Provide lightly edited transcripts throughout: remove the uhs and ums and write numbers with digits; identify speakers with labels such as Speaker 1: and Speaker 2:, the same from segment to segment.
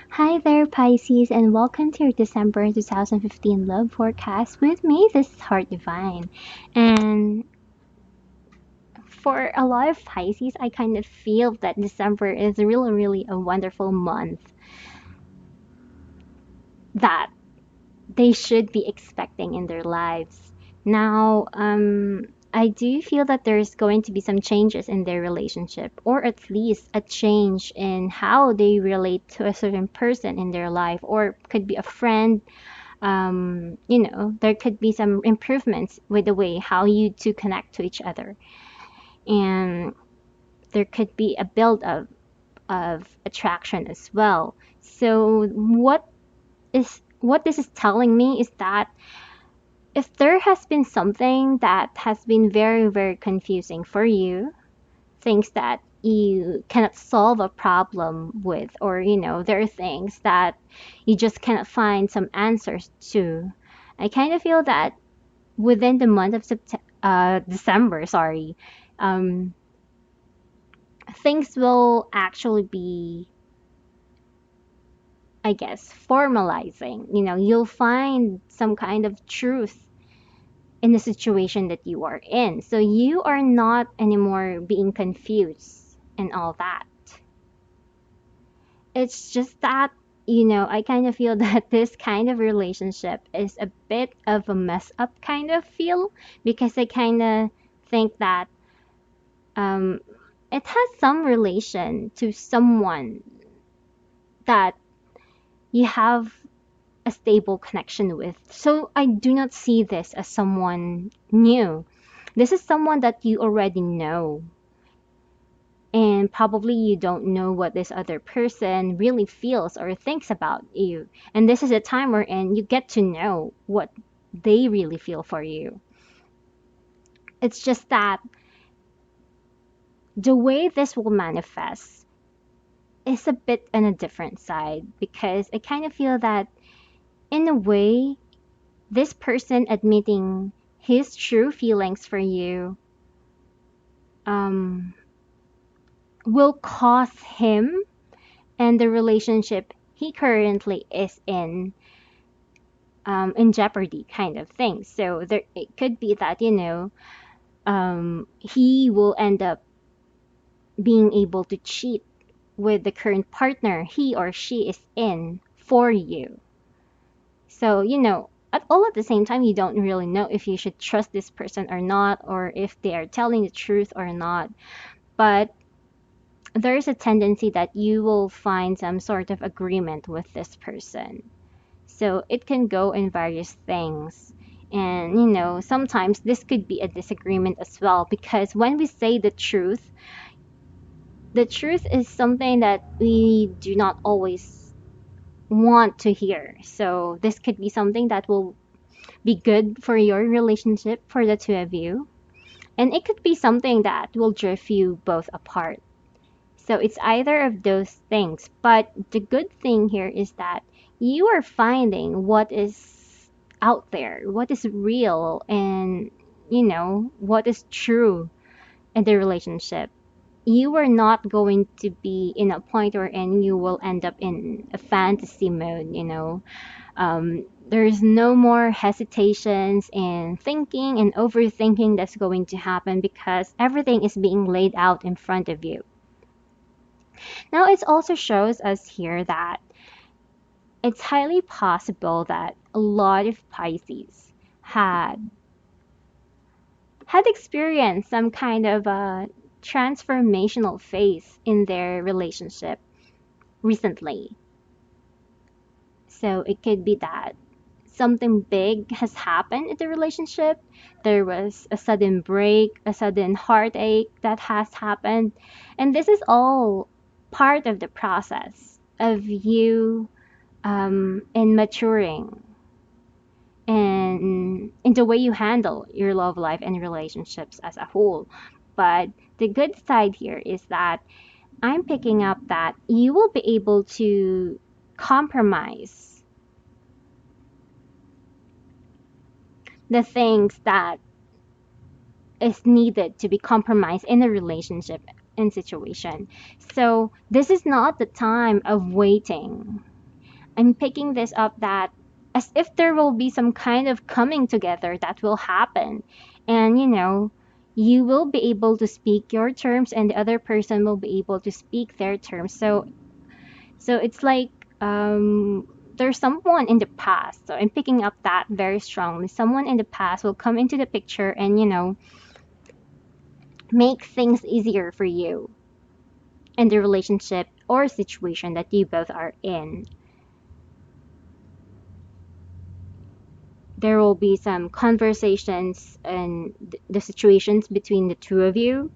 Speaker 1: Hi there, Pisces, and welcome to your December 2015 love forecast with me. This is Heart Divine. And for a lot of Pisces, I kind of feel that December is really, really a wonderful month that they should be expecting in their lives. Now, I do feel that there's going to be some changes in their relationship, or at least a change in how they relate to a certain person in their life, or could be a friend. There could be some improvements with the way how you two connect to each other. And there could be a build of attraction as well. So what this is telling me is that if there has been something that has been very, very confusing for you, things that you cannot solve a problem with, or there are things that you just cannot find some answers to. I kind of feel that within the month of December, sorry, um, things will actually be, I guess, formalizing. You'll find some kind of truth in the situation that you are in. So you are not anymore being confused and all that. It's just that, I kind of feel that this kind of relationship is a bit of a mess up kind of feel because I kind of think that um, it has some relation to someone that you have a stable connection with. So I do not see this as someone new. This is someone that you already know. And probably you don't know what this other person really feels or thinks about you. And this is a time wherein you get to know what they really feel for you. It's just that the way this will manifest is a bit on a different side because I kind of feel that in a way, this person admitting his true feelings for you um, will cause him and the relationship he currently is in jeopardy, kind of thing. So there, it could be that he will end up being able to cheat with the current partner he or she is in for you. So, at the same time, you don't really know if you should trust this person or not, or if they are telling the truth or not. But there's a tendency that you will find some sort of agreement with this person. So it can go in various things. And, sometimes this could be a disagreement as well, because when we say the truth is something that we do not always want to hear. So this could be something that will be good for your relationship for the two of you. And it could be something that will drift you both apart. So it's either of those things. But the good thing here is that you are finding what is out there, what is real, and, what is true in the relationship. You are not going to be in a point wherein you will end up in a fantasy mode. There's no more hesitations and thinking and overthinking that's going to happen because everything is being laid out in front of you. Now, it also shows us here that it's highly possible that a lot of Pisces had experienced some kind of a transformational phase in their relationship recently. So it could be that something big has happened in the relationship. There was a sudden break, a sudden heartache that has happened. And this is all part of the process of you in maturing and in the way you handle your love life and relationships as a whole. But the good side here is that I'm picking up that you will be able to compromise the things that is needed to be compromised in a relationship and situation. So this is not the time of waiting. I'm picking this up that as if there will be some kind of coming together that will happen. And, you will be able to speak your terms and the other person will be able to speak their terms. So it's like there's someone in the past. So I'm picking up that very strongly. Someone in the past will come into the picture and, make things easier for you in the relationship or situation that you both are in. There will be some conversations and the situations between the two of you.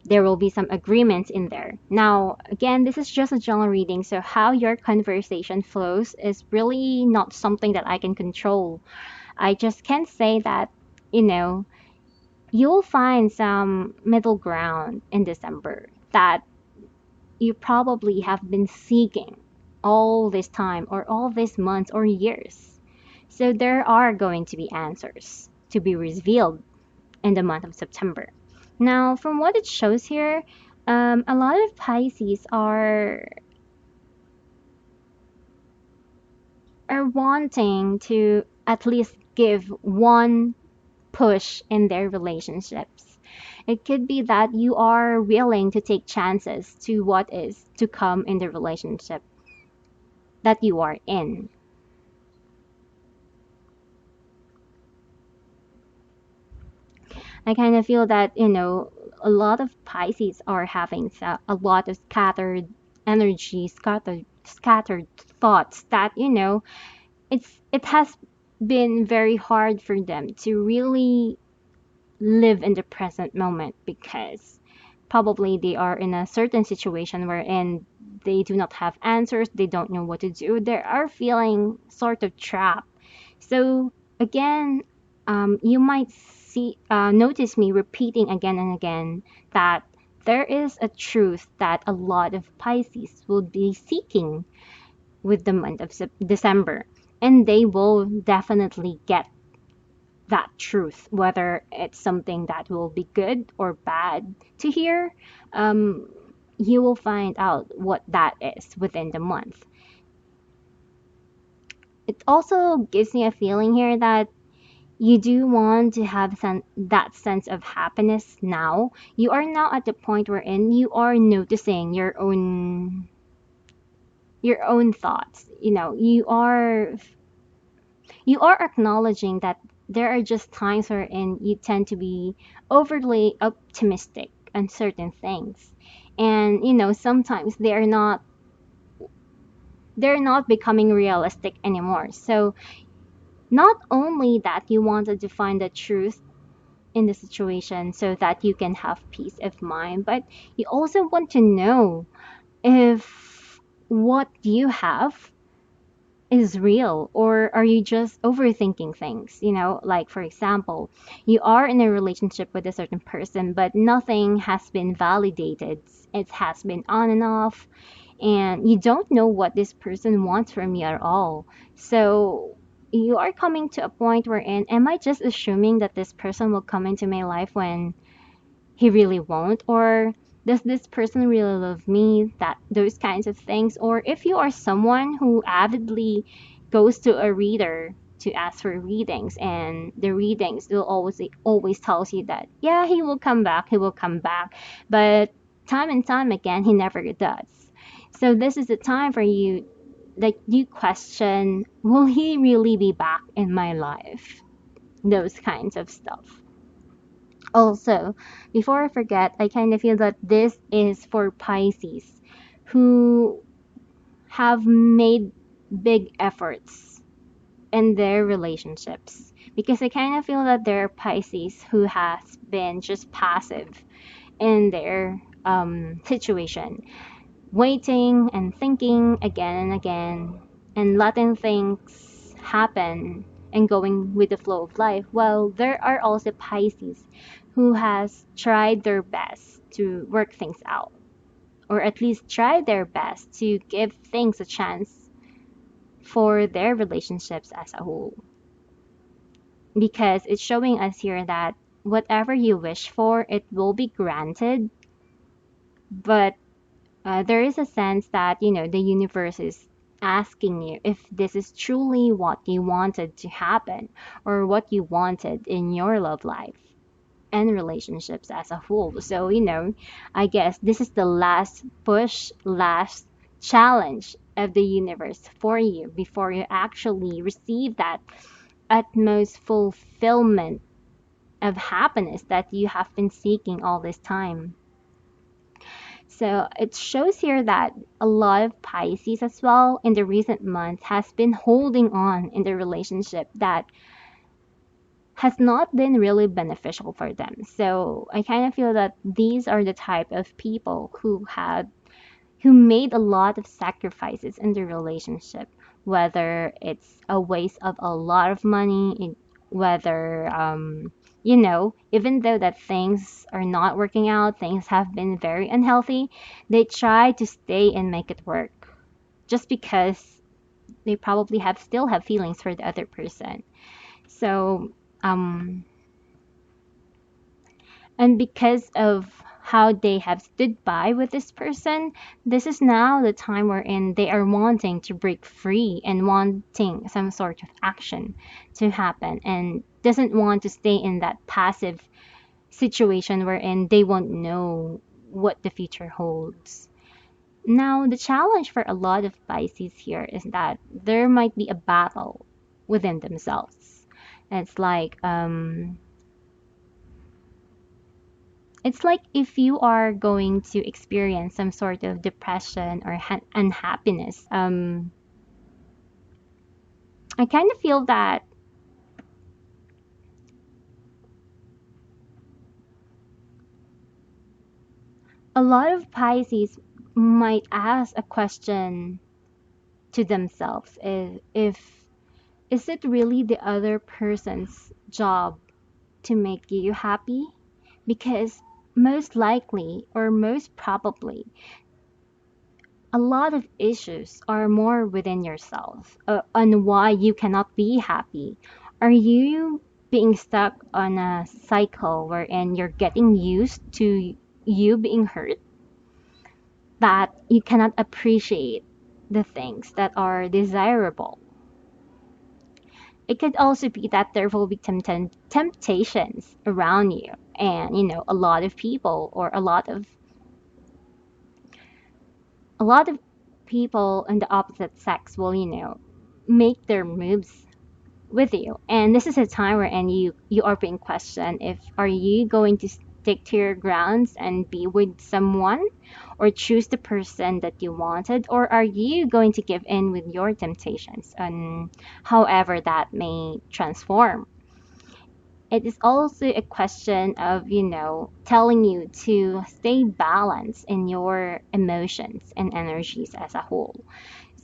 Speaker 1: There will be some agreements in there. Now, again, this is just a general reading, so how your conversation flows is really not something that I can control. I just can say that, you know, you'll find some middle ground in December that you probably have been seeking all this time or all these months or years. So there are going to be answers to be revealed in the month of September. Now, from what it shows here, a lot of Pisces are wanting to at least give one push in their relationships. It could be that you are willing to take chances to what is to come in the relationship that you are in. I kind of feel that, a lot of Pisces are having a lot of scattered energy, scattered thoughts that, it has been very hard for them to really live in the present moment because probably they are in a certain situation wherein they do not have answers, they don't know what to do, they are feeling sort of trapped. So again, you might notice me repeating again and again that there is a truth that a lot of Pisces will be seeking with the month of December, and they will definitely get that truth, whether it's something that will be good or bad to hear. Um, you will find out what that is within the month. It also gives me a feeling here that you do want to have that sense of happiness now. You are now at the point wherein you are noticing your own thoughts. You are acknowledging that there are just times wherein you tend to be overly optimistic on certain things. And sometimes they're not becoming realistic anymore. So not only that you wanted to find the truth in the situation so that you can have peace of mind, but you also want to know if what you have is real, or are you just overthinking things? Like for example, you are in a relationship with a certain person but nothing has been validated. It has been on and off, and you don't know what this person wants from you at all. So you are coming to a point wherein, am I just assuming that this person will come into my life when he really won't? Or does this person really love me? That those kinds of things. Or if you are someone who avidly goes to a reader to ask for readings, and the readings will always tells you that yeah, he will come back, but time and time again he never does. So this is the time for you that you question, will he really be back in my life? Those kinds of stuff. Also, before I forget, I kind of feel that this is for Pisces who have made big efforts in their relationships. Because I kind of feel that there are Pisces who has been just passive in their situation, waiting and thinking again and again and letting things happen and going with the flow of life. Well, there are also Pisces who has tried their best to work things out, or at least try their best to give things a chance for their relationships as a whole, because it's showing us here that whatever you wish for, it will be granted. But there is a sense that the universe is asking you if this is truly what you wanted to happen or what you wanted in your love life and relationships as a whole. So, I guess this is the last push, last challenge of the universe for you before you actually receive that utmost fulfillment of happiness that you have been seeking all this time. So it shows here that a lot of Pisces as well in the recent months has been holding on in the relationship that has not been really beneficial for them. So I kind of feel that these are the type of people who made a lot of sacrifices in the relationship, whether it's a waste of a lot of money, whether even though that things are not working out, things have been very unhealthy, they try to stay and make it work just because they probably have still have feelings for the other person. So um and because of how they have stood by with this person, this is now the time wherein they are wanting to break free and wanting some sort of action to happen and doesn't want to stay in that passive situation wherein they won't know what the future holds. Now, the challenge for a lot of Pisces here is that there might be a battle within themselves. It's like if you are going to experience some sort of depression or unhappiness, I kind of feel that a lot of Pisces might ask a question to themselves if is it really the other person's job to make you happy? Because most likely or most probably a lot of issues are more within yourself on why you cannot be happy. Are you being stuck on a cycle wherein you're getting used to you being hurt, that you cannot appreciate the things that are desirable? It could also be that there will be temptations around you, and a lot of people or a lot of people in the opposite sex will make their moves with you, and this is a time where and you are being questioned if are you going to stick to your grounds and be with someone or choose the person that you wanted, or are you going to give in with your temptations and however that may transform. It is also a question of telling you to stay balanced in your emotions and energies as a whole.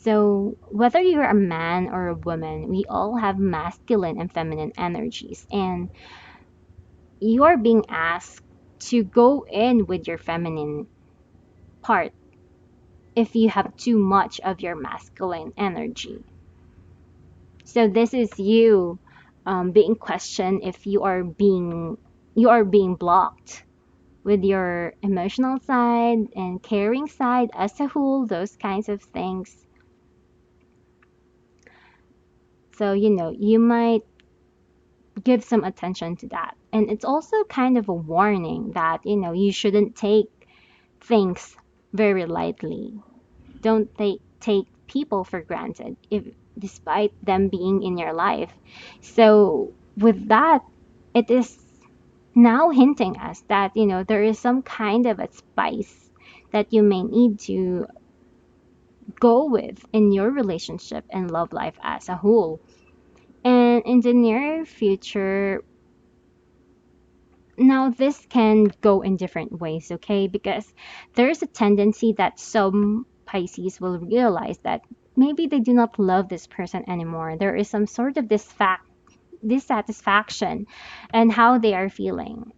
Speaker 1: So, whether you're a man or a woman, we all have masculine and feminine energies, and you are being asked to go in with your feminine part if you have too much of your masculine energy. So, this is you being questioned if you are being blocked with your emotional side and caring side as a whole, those kinds of things. So, you might give some attention to that. And it's also kind of a warning that, you shouldn't take things very lightly. Don't take people for granted if despite them being in your life. So with that, it is now hinting us that, there is some kind of a spice that you may need to go with in your relationship and love life as a whole. And in the near future, now, this can go in different ways, okay? Because there's a tendency that some Pisces will realize that maybe they do not love this person anymore. There is some sort of dissatisfaction and how they are feeling.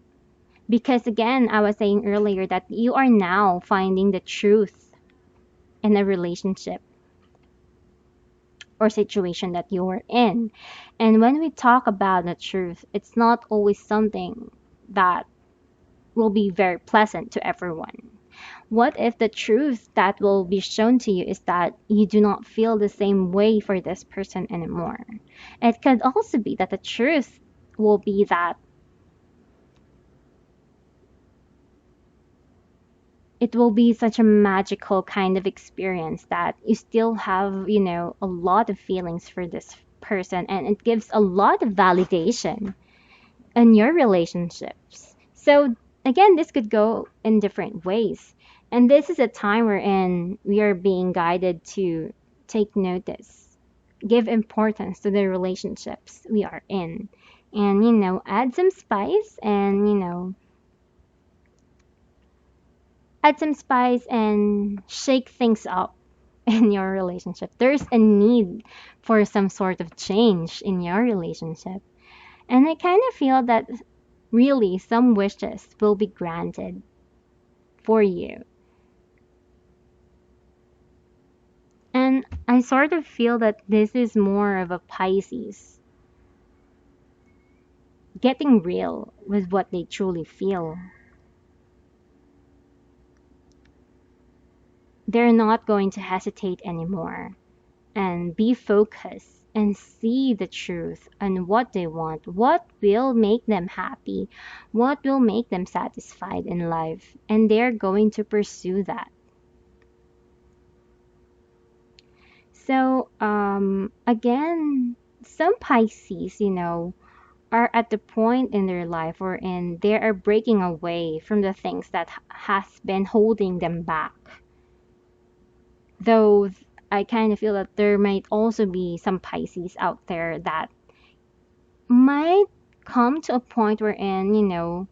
Speaker 1: Because again, I was saying earlier that you are now finding the truth in a relationship or situation that you're in. And when we talk about the truth, it's not always something that will be very pleasant to everyone. What if the truth that will be shown to you is that you do not feel the same way for this person anymore? It could also be that the truth will be that it will be such a magical kind of experience that you still have, a lot of feelings for this person, and it gives a lot of validation in your relationships. So again, this could go in different ways. And this is a time wherein we are being guided to take notice, give importance to the relationships we are in, and add some spice and add some spice and shake things up in your relationship. There's a need for some sort of change in your relationship. And I kind of feel that really some wishes will be granted for you. And I sort of feel that this is more of a Pisces getting real with what they truly feel. They're not going to hesitate anymore and be focused and see the truth and what they want, what will make them happy, what will make them satisfied in life, and they're going to pursue that. So, again, some Pisces, are at the point in their life wherein they are breaking away from the things that has been holding them back. Though I kind of feel that there might also be some Pisces out there that might come to a point wherein,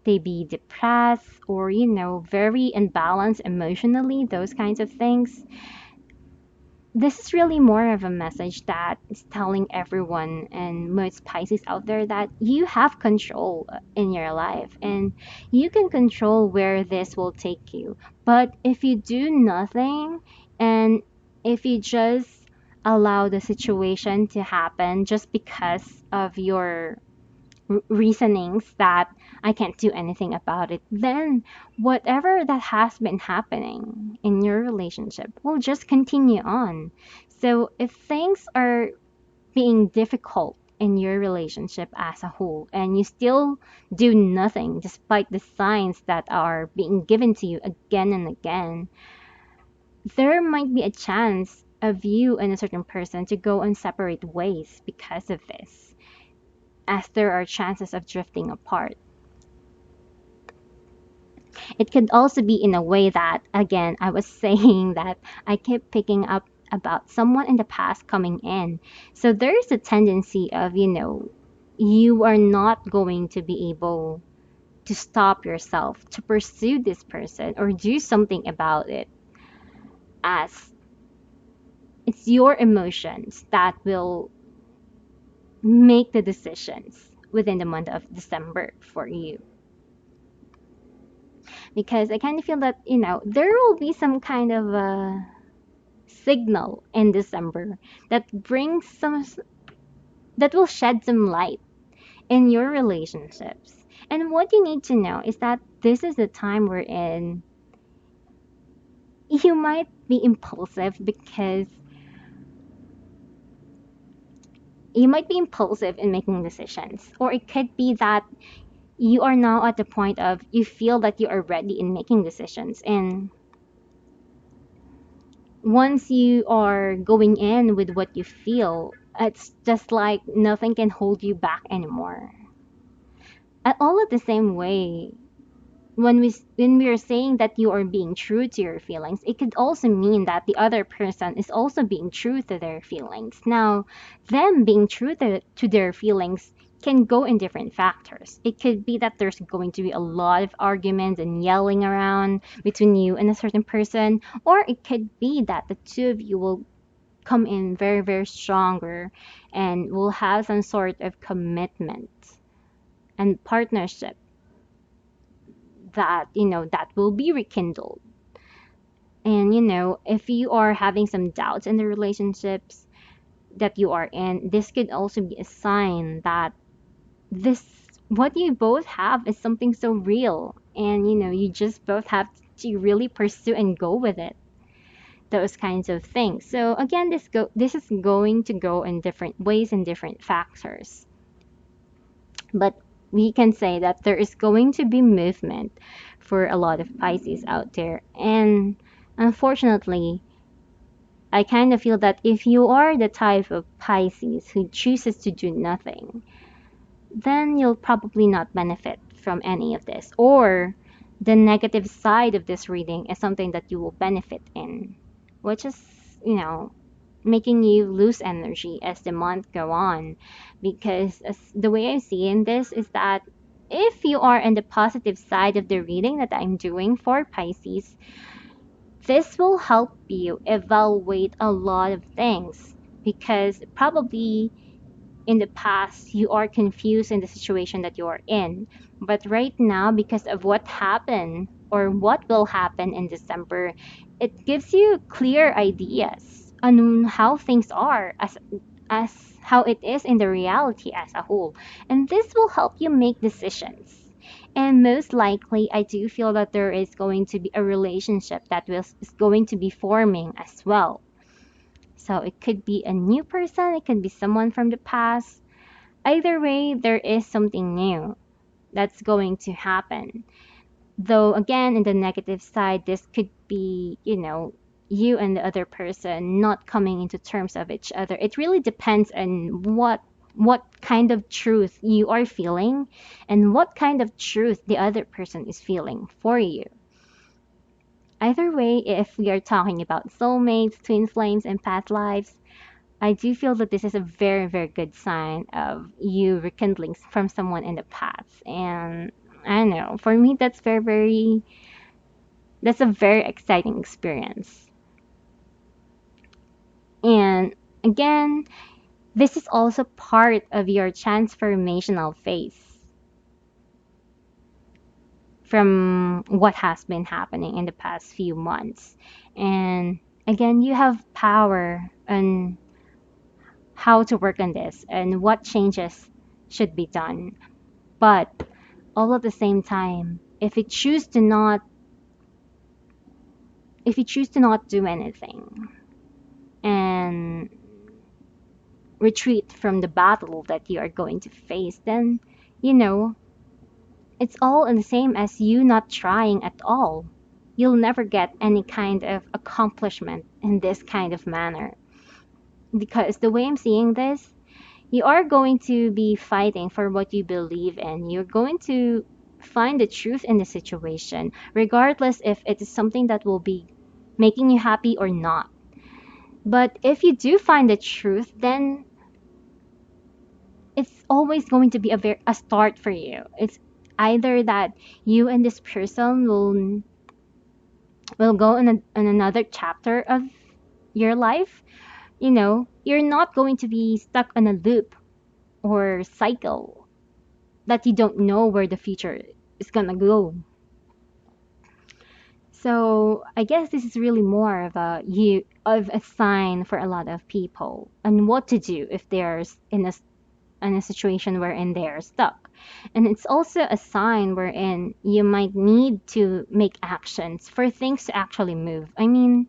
Speaker 1: they be depressed or, very imbalanced emotionally, those kinds of things. This is really more of a message that is telling everyone and most Pisces out there that you have control in your life and you can control where this will take you. But if you do nothing and if you just allow the situation to happen just because of your reasonings that I can't do anything about it, then whatever that has been happening in your relationship will just continue on. So if things are being difficult in your relationship as a whole and you still do nothing despite the signs that are being given to you again and again, there might be a chance of you and a certain person to go on separate ways because of this, as there are chances of drifting apart. It could also be in a way that, again, I was saying that I keep picking up about someone in the past coming in. So there's a tendency of, you are not going to be able to stop yourself to pursue this person or do something about it, as it's your emotions that will make the decisions within the month of December for you. Because I kind of feel that, there will be some kind of a signal in December that brings that will shed some light in your relationships. And what you need to know is that this is the time we're in. You might be impulsive because you might be impulsive in making decisions, or it could be that you are now at the point of you feel that you are ready in making decisions, and once you are going in with what you feel, it's just like nothing can hold you back anymore. All at the same way, when we are saying that you are being true to your feelings, it could also mean that the other person is also being true to their feelings. Now, them being true to their feelings can go in different factors. It could be that there's going to be a lot of arguments and yelling around between you and a certain person, or it could be that the two of you will come in very, very stronger and will have some sort of commitment and partnership that that will be rekindled. And if you are having some doubts in the relationships that you are in, this could also be a sign that this what you both have is something so real, and you just both have to really pursue and go with it, those kinds of things. So again, this is going to go in different ways and different factors. But we can say that there is going to be movement for a lot of Pisces out there. And unfortunately, I kind of feel that if you are the type of Pisces who chooses to do nothing, then you'll probably not benefit from any of this. Or the negative side of this reading is something that you will benefit in, which is, you know, making you lose energy as the month go on. Because as the way I see in this is that if you are in the positive side of the reading that I'm doing for Pisces, this will help you evaluate a lot of things, because probably in the past you are confused in the situation that you are in. But right now, because of what happened or what will happen in December, it gives you clear ideas on how things are as how it is in the reality as a whole. And this will help you make decisions. And most likely, I do feel that there is going to be a relationship that is going to be forming as well. So it could be a new person, it could be someone from the past. Either way, there is something new that's going to happen. Though, again, in the negative side, this could be, you and the other person not coming into terms of each other. It really depends on what kind of truth you are feeling and what kind of truth the other person is feeling for you. Either way, if we are talking about soulmates, twin flames, and past lives, I do feel that this is a very, very good sign of you rekindling from someone in the past. And I don't know, for me, that's a very exciting experience. And again, this is also part of your transformational phase from what has been happening in the past few months. And again, you have power on how to work on this and what changes should be done. But all at the same time, if you choose to not do anything and retreat from the battle that you are going to face, then you know it's all the same as you not trying at all. You'll never get any kind of accomplishment in this kind of manner. Because the way I'm seeing this, you are going to be fighting for what you believe in. You're going to find the truth in the situation, regardless if it is something that will be making you happy or not. But if you do find the truth, then it's always going to be a start for you. It's either that you and this person will go in another chapter of your life. You're not going to be stuck on a loop or cycle that you don't know where the future is gonna go. So I guess this is really more of a sign for a lot of people and what to do if they're in a situation wherein they are stuck. And it's also a sign wherein you might need to make actions for things to actually move. I mean,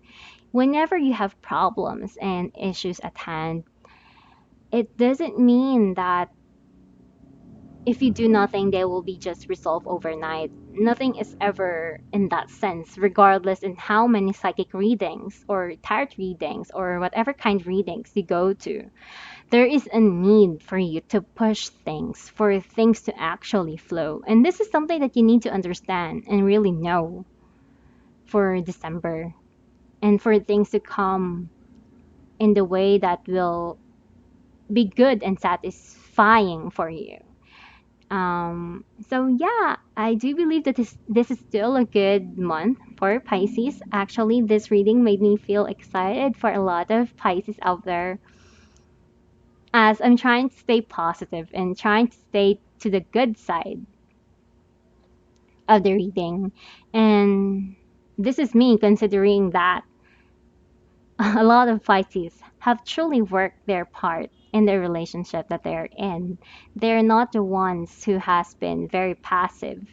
Speaker 1: whenever you have problems and issues at hand, it doesn't mean that if you do nothing, they will be just resolved overnight. Nothing is ever in that sense, regardless in how many psychic readings or tarot readings or whatever kind of readings you go to. There is a need for you to push things, for things to actually flow. And this is something that you need to understand and really know for December and for things to come in the way that will be good and satisfying for you. So yeah, I do believe that this is still a good month for Pisces. Actually, this reading made me feel excited for a lot of Pisces out there, as I'm trying to stay positive and trying to stay to the good side of the reading. And this is me considering that a lot of Pisces have truly worked their part in the relationship that they're in. They're not the ones who has been very passive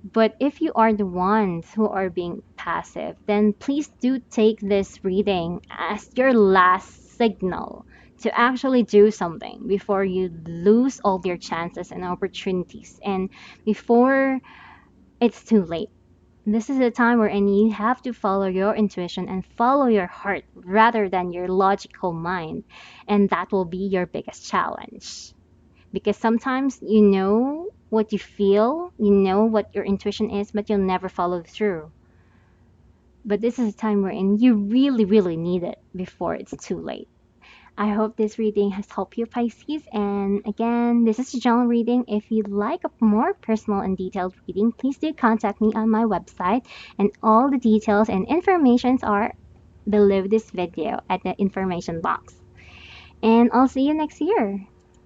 Speaker 1: But if you are the ones who are being passive, then please do take this reading as your last signal to actually do something before you lose all your chances and opportunities and before it's too late. This is a time wherein you have to follow your intuition and follow your heart rather than your logical mind. And that will be your biggest challenge. Because sometimes you know what you feel, you know what your intuition is, but you'll never follow through. But this is a time wherein you really, really need it before it's too late. I hope this reading has helped you, Pisces. And again, this is a general reading. If you'd like a more personal and detailed reading, please do contact me on my website. And all the details and informations are below this video at the information box. And I'll see you next year.